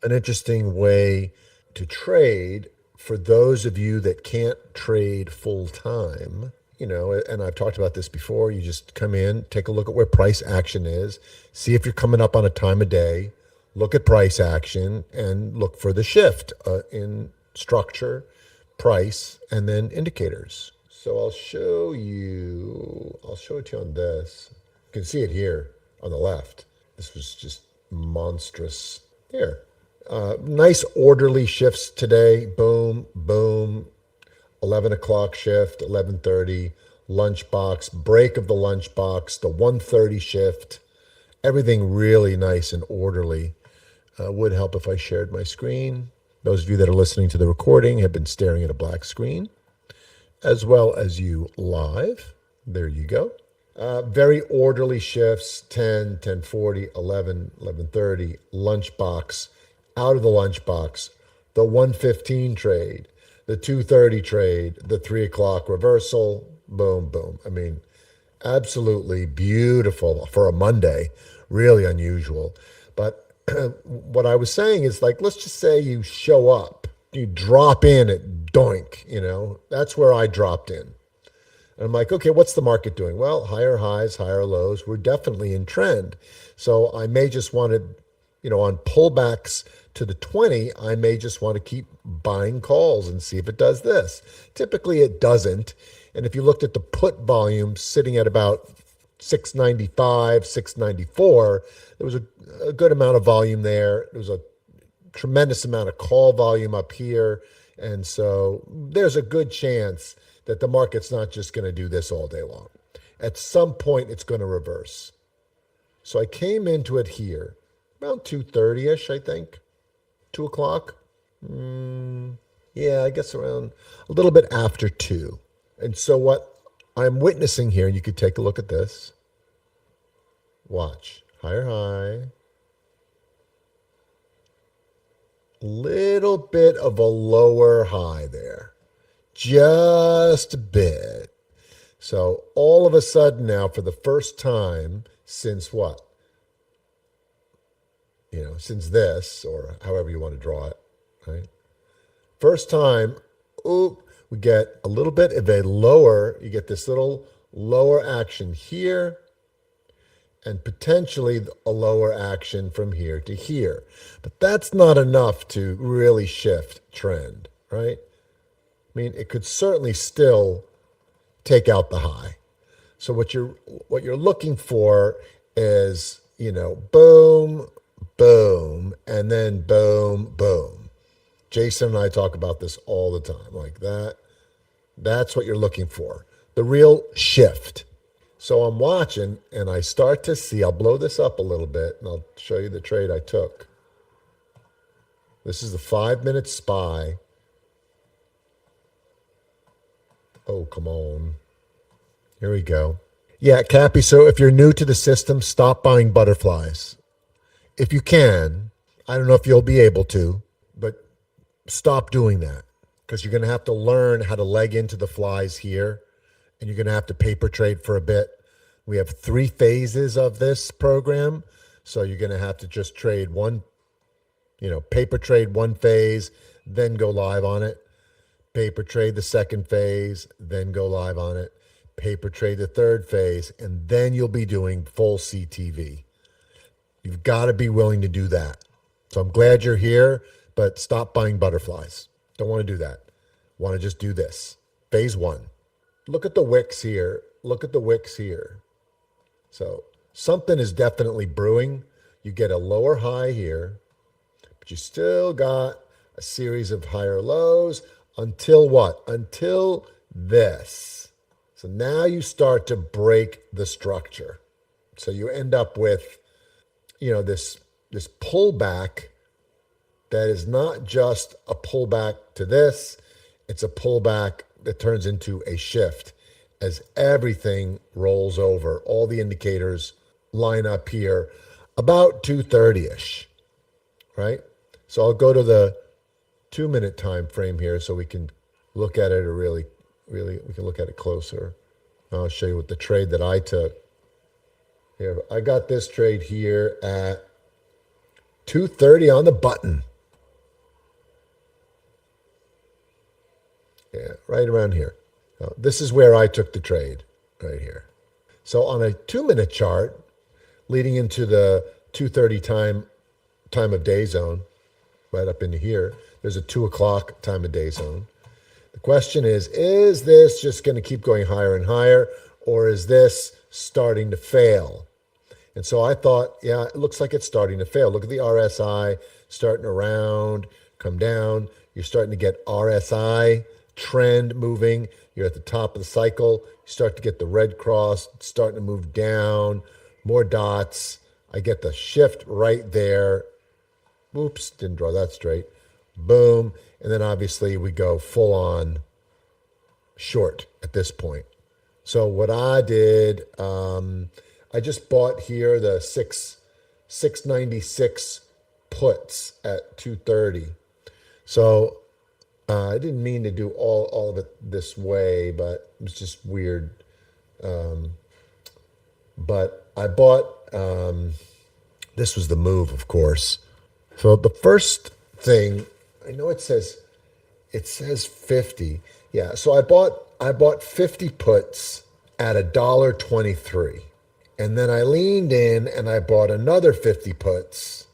an interesting way to trade for those of you that can't trade full time. And I've talked about this before. You just come in, take a look at where price action is, see if you're coming up on a time of day, look at price action, and look for the shift in structure, price, and then indicators. So I'll show it to you on this. You can see it here on the left. This was just monstrous. Here. Nice orderly shifts today. Boom, boom. 11 o'clock shift, 11:30, lunchbox, break of the lunchbox, the 1:30 shift. Everything really nice and orderly. Would help if I shared my screen. Those of you that are listening to the recording have been staring at a black screen, as well as you live. There you go. Very orderly shifts, 10, 10:40, 11, 11:30, lunchbox, out of the lunchbox, the 1:15 trade, the 2:30 trade, the 3 o'clock reversal, boom, boom. I mean, absolutely beautiful for a Monday, really unusual. But what I was saying is, like, let's just say you show up, you drop in at doink, that's where I dropped in. And I'm like, okay, what's the market doing? Well, higher highs, higher lows. We're definitely in trend. So I may just want to, on pullbacks to the 20, I may just want to keep buying calls and see if it does this. Typically, it doesn't. And if you looked at the put volume sitting at about 695, 694, there was a good amount of volume there. There was a tremendous amount of call volume up here. And so there's a good chance that the market's not just going to do this all day long. At some point, it's going to reverse. So I came into it here around 2:30-ish, I think. 2 o'clock. Yeah, I guess around a little bit after 2. And so what I'm witnessing here, and you could take a look at this. Watch. Higher high. Little bit of a lower high there. Just a bit. So all of a sudden now, for the first time since what? Since this, or however you want to draw it, right? First time, we get a little bit of a lower, you get this little lower action here, and potentially a lower action from here to here. But that's not enough to really shift trend, right? I mean, it could certainly still take out the high. So what you're looking for is, boom, boom, and then boom, boom. Jason and I talk about this all the time, like that. That's what you're looking for, the real shift. So I'm watching, and I start to see, I'll blow this up a little bit, and I'll show you the trade I took. This is the 5-minute SPY. Oh, come on. Here we go. Yeah, Cappy, so if you're new to the system, stop buying butterflies. If you can, I don't know if you'll be able to, but stop doing that, because you're going to have to learn how to leg into the flies here, and you're going to have to paper trade for a bit. We have 3 phases of this program, so you're going to have to just trade one, paper trade one phase, then go live on it. Paper trade the second phase, then go live on it. Paper trade the third phase, and then you'll be doing full CTV. You've got to be willing to do that. So I'm glad you're here, but stop buying butterflies. Don't want to do that. Want to just do this. Phase 1. Look at the wicks here. Look at the wicks here. So something is definitely brewing. You get a lower high here, but you still got a series of higher lows until what? Until this. So now you start to break the structure. So you end up with, this pullback that is not just a pullback to this, it's a pullback that turns into a shift as everything rolls over. All the indicators line up here about 2:30-ish, right? So I'll go to the 2-minute time frame here so we can look at it, or really we can look at it closer. I'll show you what the trade that I took. Here, I got this trade here at 2:30 on the button. Yeah, right around here. So this is where I took the trade, right here. So on a 2-minute chart, leading into the 2:30 time of day zone, right up into here, there's a 2 o'clock time of day zone. The question is this just going to keep going higher and higher, or is this starting to fail? And so I thought, yeah, it looks like it's starting to fail. Look at the RSI starting around, come down. You're starting to get RSI trend moving. You're at the top of the cycle. You start to get the red cross starting to move down, more dots. I get the shift right there. Oops, didn't draw that straight. Boom. And then obviously we go full on short at this point. So what I did, I just bought here the 696 puts at 230. So I didn't mean to do all of it this way, but it was just weird. But I bought, this was the move, of course. So the first thing, I know it says 50. Yeah, so I bought 50 puts at $1.23. And then I leaned in and I bought another 50 puts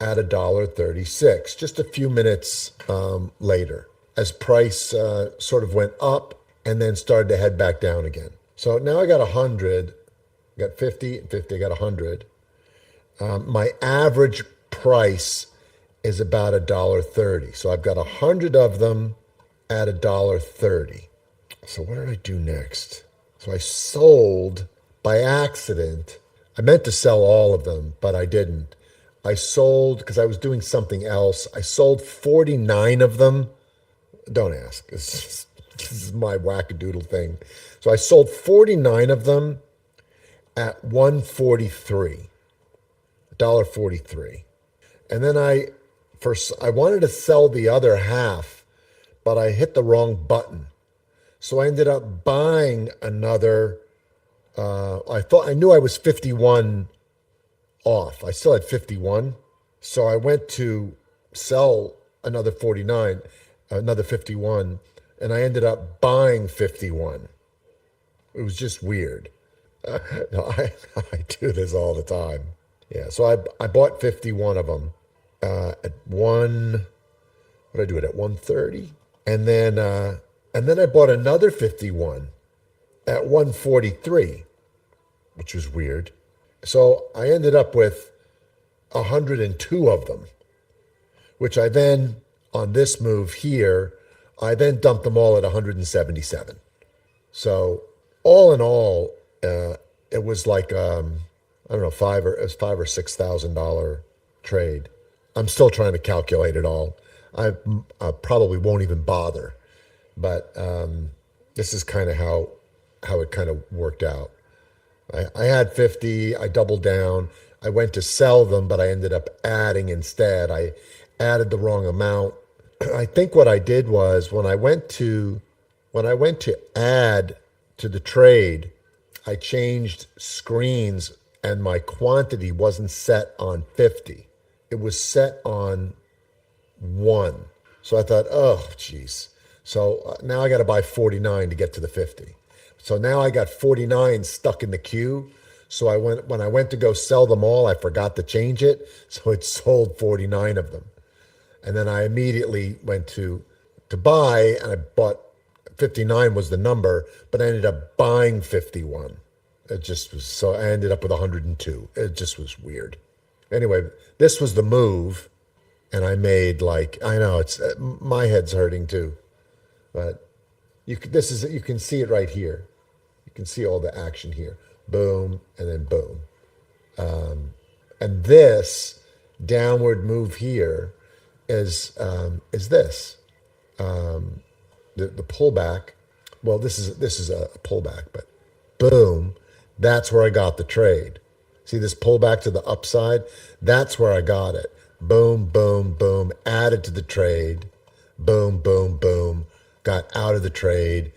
at $1.36, just a few minutes later, as price sort of went up and then started to head back down again. So now I got 100, got 50 and 50, I got 100. My average price is about $1.30. So I've got 100 of them at $1.30. So what did I do next? So I sold by accident. I meant to sell all of them, but I didn't. I sold because I was doing something else. I sold 49 of them. Don't ask. This is my wackadoodle thing. So I sold 49 of them at $1.43, $1.43. And then I wanted to sell the other half, but I hit the wrong button. So I ended up buying another. I knew I was 51 off. I still had 51. So I went to sell another 49, another 51, and I ended up buying 51. It was just weird. No, I do this all the time. Yeah, so I bought 51 of them at what did I do it at 130? And then I bought another 51 at 143, which was weird. So I ended up with 102 of them, which I then, on this move here, I then dumped them all at 177. So all in all, it was like, I don't know, $5,000 or $6,000 trade. I'm still trying to calculate it all. I probably won't even bother, but this is kind of how it kind of worked out. I had 50, I doubled down. I went to sell them, but I ended up adding instead. I added the wrong amount. I think what I did was when I went to add to the trade, I changed screens and my quantity wasn't set on 50. It was set on 1. So I thought, oh, geez. So now I got to buy 49 to get to the 50. So now I got 49 stuck in the queue. So when I went to go sell them all, I forgot to change it. So it sold 49 of them. And then I immediately went to buy, and I bought 59 was the number, but I ended up buying 51. It just was, so I ended up with 102. It just was weird. Anyway, this was the move, and I made I know it's my head's hurting too, but you can see it right here. You can see all the action here. Boom, and then boom. And this downward move here is this. The pullback. Well, this is a pullback, but boom, that's where I got the trade. See this pullback to the upside? That's where I got it. Boom, boom, boom, added to the trade. Boom, boom, boom, got out of the trade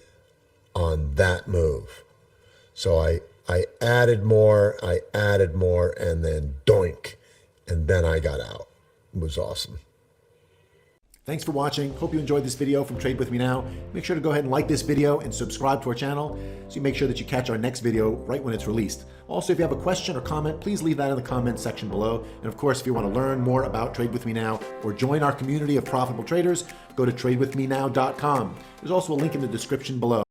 on that move. So I added more, and then doink, and then I got out. It was awesome. Thanks for watching. Hope you enjoyed this video from Trade With Me Now. Make sure to go ahead and like this video and subscribe to our channel so you make sure that you catch our next video right when it's released. Also, if you have a question or comment, please leave that in the comments section below. And of course, if you want to learn more about Trade With Me Now or join our community of profitable traders, go to tradewithmenow.com. There's also a link in the description below.